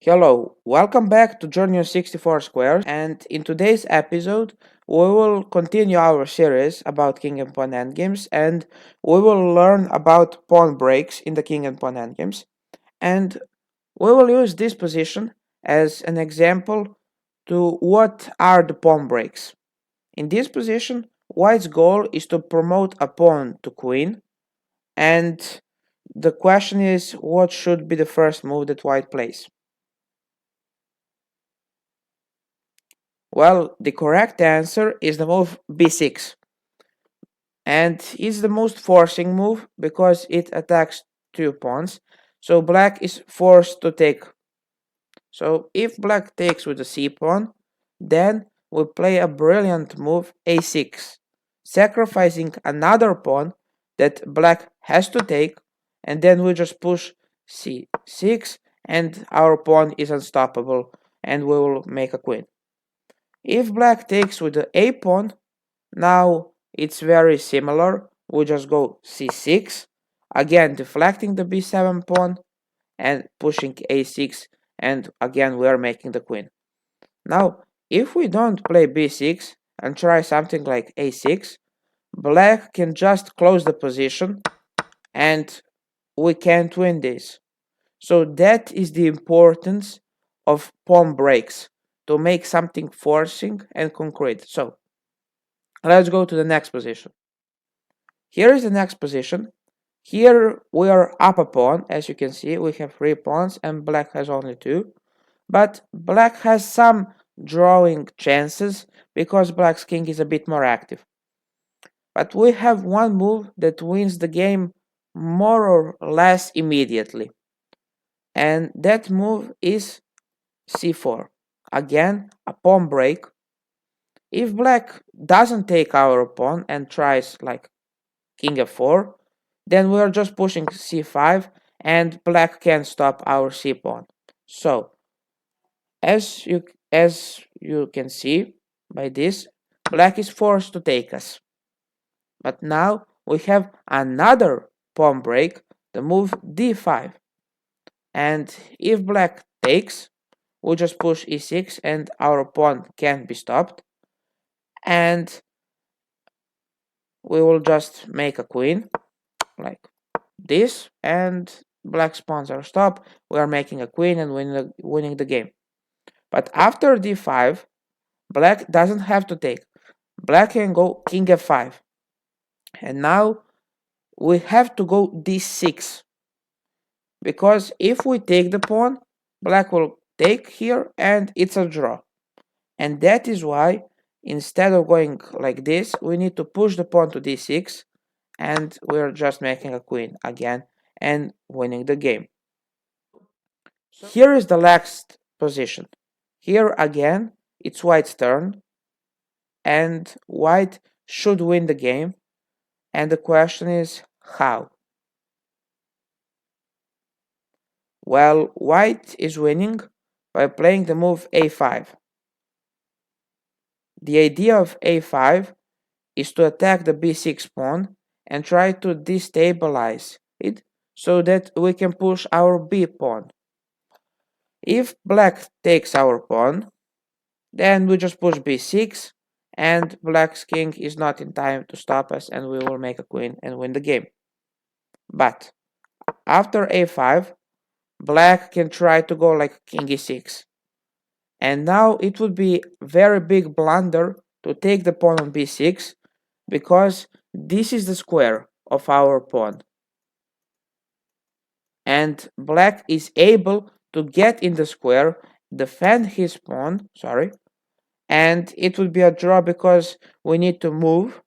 Hello, welcome back to Journey of 64 Squares, and in today's episode, we will continue our series about King and Pawn endgames, and we will learn about pawn breaks in the King and Pawn endgames, and we will use this position as an example to what are the pawn breaks. In this position, White's goal is to promote a pawn to queen, and the question is what should be the first move that White plays. Well, the correct answer is the move b6. And it's the most forcing move because it attacks two pawns. So black is forced to take. So if black takes with the c pawn, then we play a brilliant move a6, sacrificing another pawn that black has to take, and then we just push c6 and our pawn is unstoppable and we will make a queen. If black takes with the a pawn, now it's very similar. We just go c6, again deflecting the b7 pawn and pushing a6, and again we are making the queen. Now, if we don't play b6 and try something like a6, black can just close the position and we can't win this. So that is the importance of pawn breaks, to make something forcing and concrete. So let's go to the next position. Here is the next position. Here we are up a pawn. As you can see, we have 3 pawns and black has only 2. But black has some drawing chances because black's king is a bit more active. But we have one move that wins the game more or less immediately. And that move is c4. Again, a pawn break. If black doesn't take our pawn and tries like king f4, then we are just pushing c5 and black can stop our c pawn. So as you can see by this, black is forced to take us. But now we have another pawn break, the move d5. And if black takes, we just push e6 and our pawn can't be stopped. And we will just make a queen like this, and black's pawns are stopped. We are making a queen and winning the game. But after d5, black doesn't have to take. Black can go king f5. And now we have to go d6. Because if we take the pawn, black will take here and it's a draw. And that is why instead of going like this, we need to push the pawn to d6 and we're just making a queen again and winning the game. Here is the last position. Here again, it's white's turn and white should win the game. And the question is how? Well, white is winning by playing the move a5. The idea of a5 is to attack the b6 pawn and try to destabilize it so that we can push our b pawn. If black takes our pawn, then we just push b6 and black's king is not in time to stop us and we will make a queen and win the game. But after a5, black can try to go like king e6. And now it would be very big blunder to take the pawn on b6 because this is the square of our pawn. And black is able to get in the square, defend his pawn, and it would be a draw because we need to move.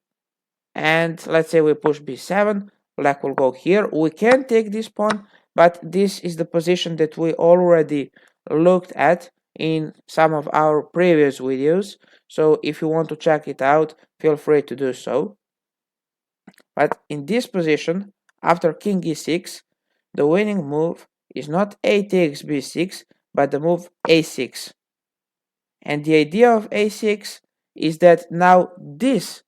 And let's say we push b7, black will go here. We can take this pawn, but this is the position that we already looked at in some of our previous videos. So if you want to check it out, feel free to do so. But in this position, after king e6, the winning move is not a takes b6, but the move a6. And the idea of a6 is that now this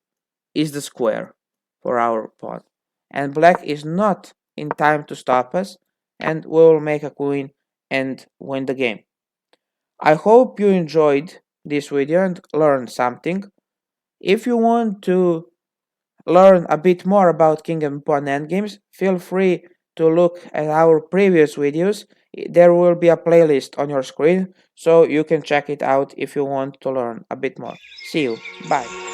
is the square for our pawn. And black is not in time to stop us, and we will make a queen and win the game. I hope you enjoyed this video and learned something. If you want to learn a bit more about King and Pawn endgames, feel free to look at our previous videos. There will be a playlist on your screen, so you can check it out if you want to learn a bit more. See you. Bye.